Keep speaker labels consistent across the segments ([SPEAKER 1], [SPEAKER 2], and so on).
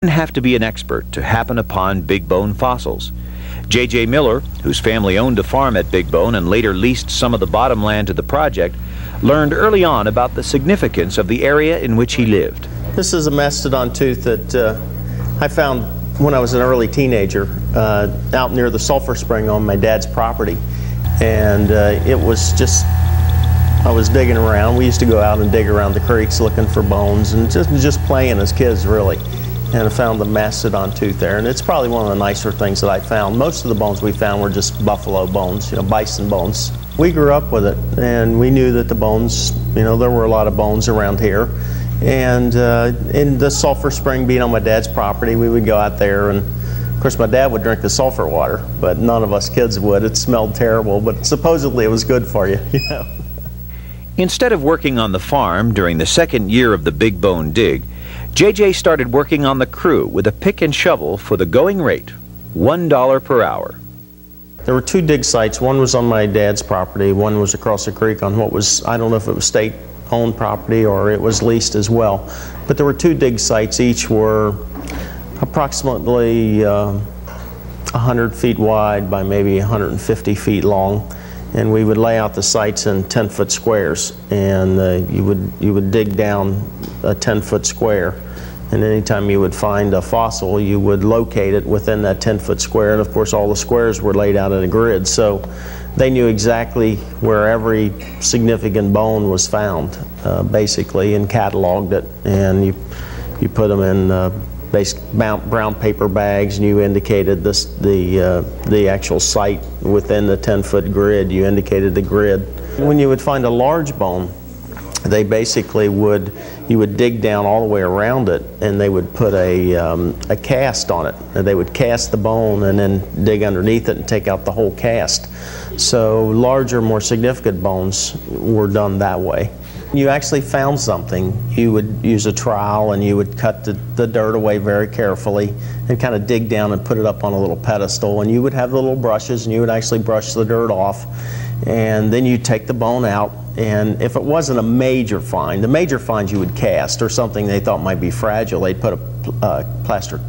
[SPEAKER 1] didn't have to be an expert to happen upon big bone fossils. J.J. Miller, whose family owned a farm at Big Bone and later leased some of the bottomland to the project, learned early on about the significance of the area in which he lived.
[SPEAKER 2] This is a mastodon tooth that I found when I was an early teenager out near the sulfur spring on my dad's property. And it was just, I was digging around. We used to go out and dig around the creeks looking for bones and just playing as kids, really. And I found the mastodon tooth there, and it's probably one of the nicer things that I found. Most of the bones we found were just buffalo bones, bison bones. We grew up with it, and we knew that the bones, there were a lot of bones around here. And in the sulfur spring being on my dad's property, we would go out there, and of course my dad would drink the sulfur water, but none of us kids would. It smelled terrible, but supposedly it was good for you,
[SPEAKER 1] Instead of working on the farm during the second year of the Big Bone dig, J.J. started working on the crew with a pick and shovel for the going rate, $1 per hour.
[SPEAKER 2] There were two dig sites. One was on my dad's property. One was across the creek on what was, I don't know if it was state-owned property or it was leased as well. But there were two dig sites. Each were approximately 100 feet wide by maybe 150 feet long. And we would lay out the sites in 10-foot squares, and you would dig down a 10-foot square, and anytime you would find a fossil, you would locate it within that 10-foot square. And of course all the squares were laid out in a grid, so they knew exactly where every significant bone was found, basically, and cataloged it. And you put them in brown paper bags, and you indicated the actual site within the 10-foot grid. You indicated the grid. When you would find a large bone, they basically you would dig down all the way around it, and they would put a cast on it. And they would cast the bone and then dig underneath it and take out the whole cast. So larger, more significant bones were done that way. You actually found something, you would use a trowel and you would cut the dirt away very carefully and kind of dig down and put it up on a little pedestal, and you would have the little brushes and you would actually brush the dirt off, and then you'd take the bone out. And if it wasn't a major find, the major finds you would cast, or something they thought might be fragile, they'd put a plaster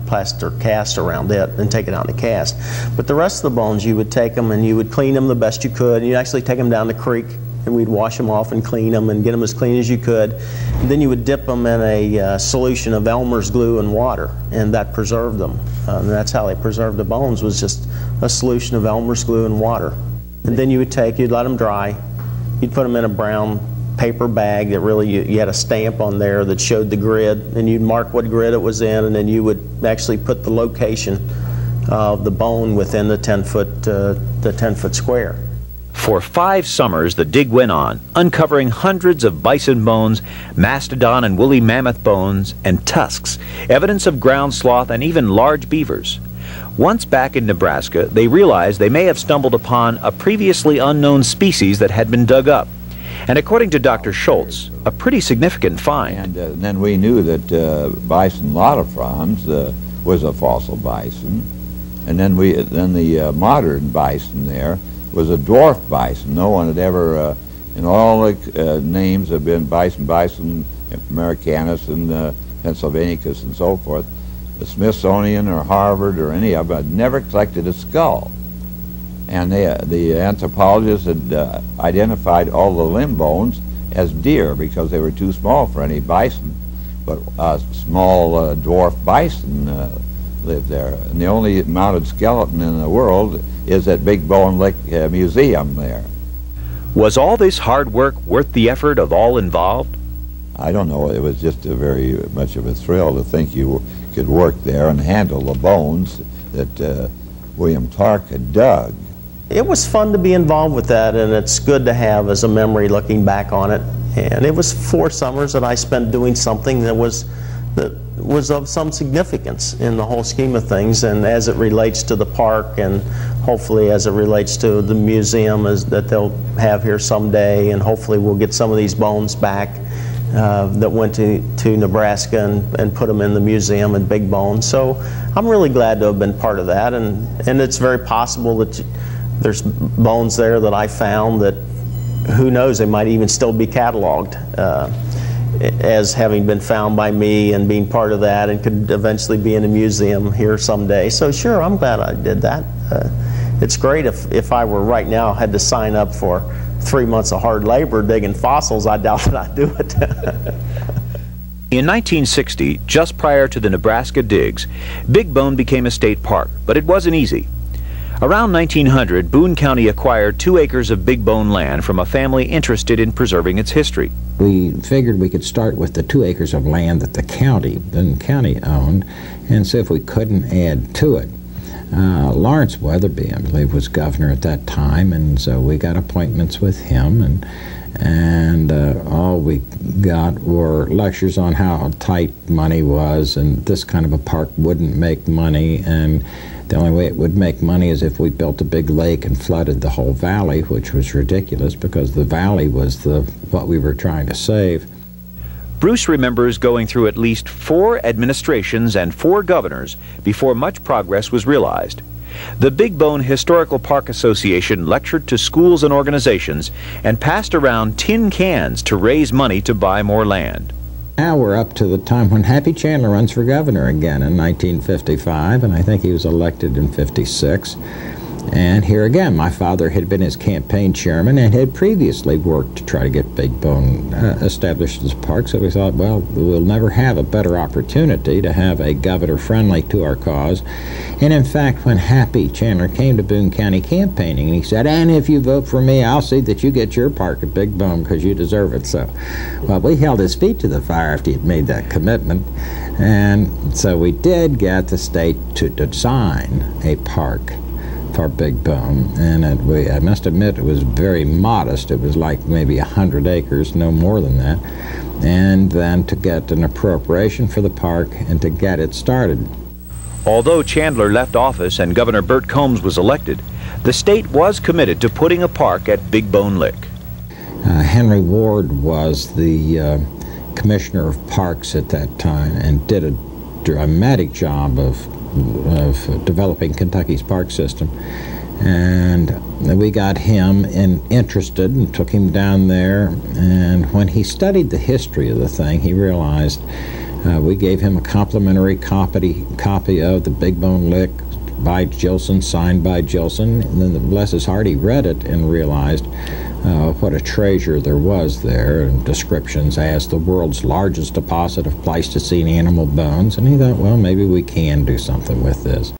[SPEAKER 2] cast around it and take it out in a cast. But the rest of the bones, you would take them and you would clean them the best you could, and you'd actually take them down the creek, and we'd wash them off and clean them and get them as clean as you could. And then you would dip them in a solution of Elmer's glue and water, and that preserved them. And that's how they preserved the bones, was just a solution of Elmer's glue and water. And then you'd let them dry, you'd put them in a brown paper bag that really, you had a stamp on there that showed the grid, and you'd mark what grid it was in, and then you would actually put the location of the bone within the 10-foot square.
[SPEAKER 1] For 5 summers, the dig went on, uncovering hundreds of bison bones, mastodon and woolly mammoth bones, and tusks, evidence of ground sloth and even large beavers. Once back in Nebraska, they realized they may have stumbled upon a previously unknown species that had been dug up. And according to Dr. Schultz, a pretty significant find.
[SPEAKER 3] And then we knew that bison latifrons was a fossil bison. And then the modern bison there was a dwarf bison. No one had ever, all the names have been bison americanus and pennsylvanicus and so forth. The Smithsonian or Harvard or any of them had never collected a skull. And the anthropologists had identified all the limb bones as deer because they were too small for any bison. But a small dwarf bison lived there. And the only mounted skeleton in the world is at Big Bone Lick Museum there.
[SPEAKER 1] Was all this hard work worth the effort of all involved?
[SPEAKER 3] I don't know. It was just a very much of a thrill to think you could work there and handle the bones that William Clark had dug.
[SPEAKER 2] It was fun to be involved with that, and it's good to have as a memory looking back on it. And it was 4 summers that I spent doing something that was of some significance in the whole scheme of things, and as it relates to the park, and hopefully as it relates to the museum that they'll have here someday, and hopefully we'll get some of these bones back that went to Nebraska and put them in the museum at Big Bone. So I'm really glad to have been part of that, and it's very possible that there's bones there that I found that, who knows, they might even still be cataloged. as having been found by me and being part of that, and could eventually be in a museum here someday. So sure, I'm glad I did that. It's great. If I were right now had to sign up for 3 months of hard labor digging fossils, I doubt that I'd do it.
[SPEAKER 1] In 1960, just prior to the Nebraska digs, Big Bone became a state park, but it wasn't easy. Around 1900, Boone County acquired 2 acres of Big Bone land from a family interested in preserving its history.
[SPEAKER 4] We figured we could start with the 2 acres of land that the Boone County owned, and see if we couldn't add to it. Lawrence Weatherby, I believe, was governor at that time, and so we got appointments with him, and all we got were lectures on how tight money was, and this kind of a park wouldn't make money, and the only way it would make money is if we built a big lake and flooded the whole valley, which was ridiculous because the valley was what we were trying to save.
[SPEAKER 1] Bruce remembers going through at least 4 administrations and 4 governors before much progress was realized. The Big Bone Historical Park Association lectured to schools and organizations and passed around tin cans to raise money to buy more land.
[SPEAKER 4] Now we're up to the time when Happy Chandler runs for governor again in 1955, and I think he was elected in '56. And here again, my father had been his campaign chairman and had previously worked to try to get Big Bone established as a park, so we thought, well, we'll never have a better opportunity to have a governor friendly to our cause. And in fact, when Happy Chandler came to Boone County campaigning, he said, and if you vote for me, I'll see that you get your park at Big Bone because you deserve it. So, well, we held his feet to the fire after he'd made that commitment. And so we did get the state to design a park for Big Bone, and I must admit it was very modest. It was like maybe 100 acres, no more than that, and then to get an appropriation for the park and to get it started.
[SPEAKER 1] Although Chandler left office and Governor Burt Combs was elected, the state was committed to putting a park at Big Bone Lick.
[SPEAKER 4] Henry Ward was the commissioner of parks at that time and did a dramatic job of developing Kentucky's park system, and we got him interested and took him down there, and when he studied the history of the thing, he realized we gave him a complimentary copy of the Big Bone Lick by Gilson, signed by Gilson, and then bless his heart, he read it and realized what a treasure there was there, and descriptions as the world's largest deposit of Pleistocene animal bones, and he thought, well, maybe we can do something with this.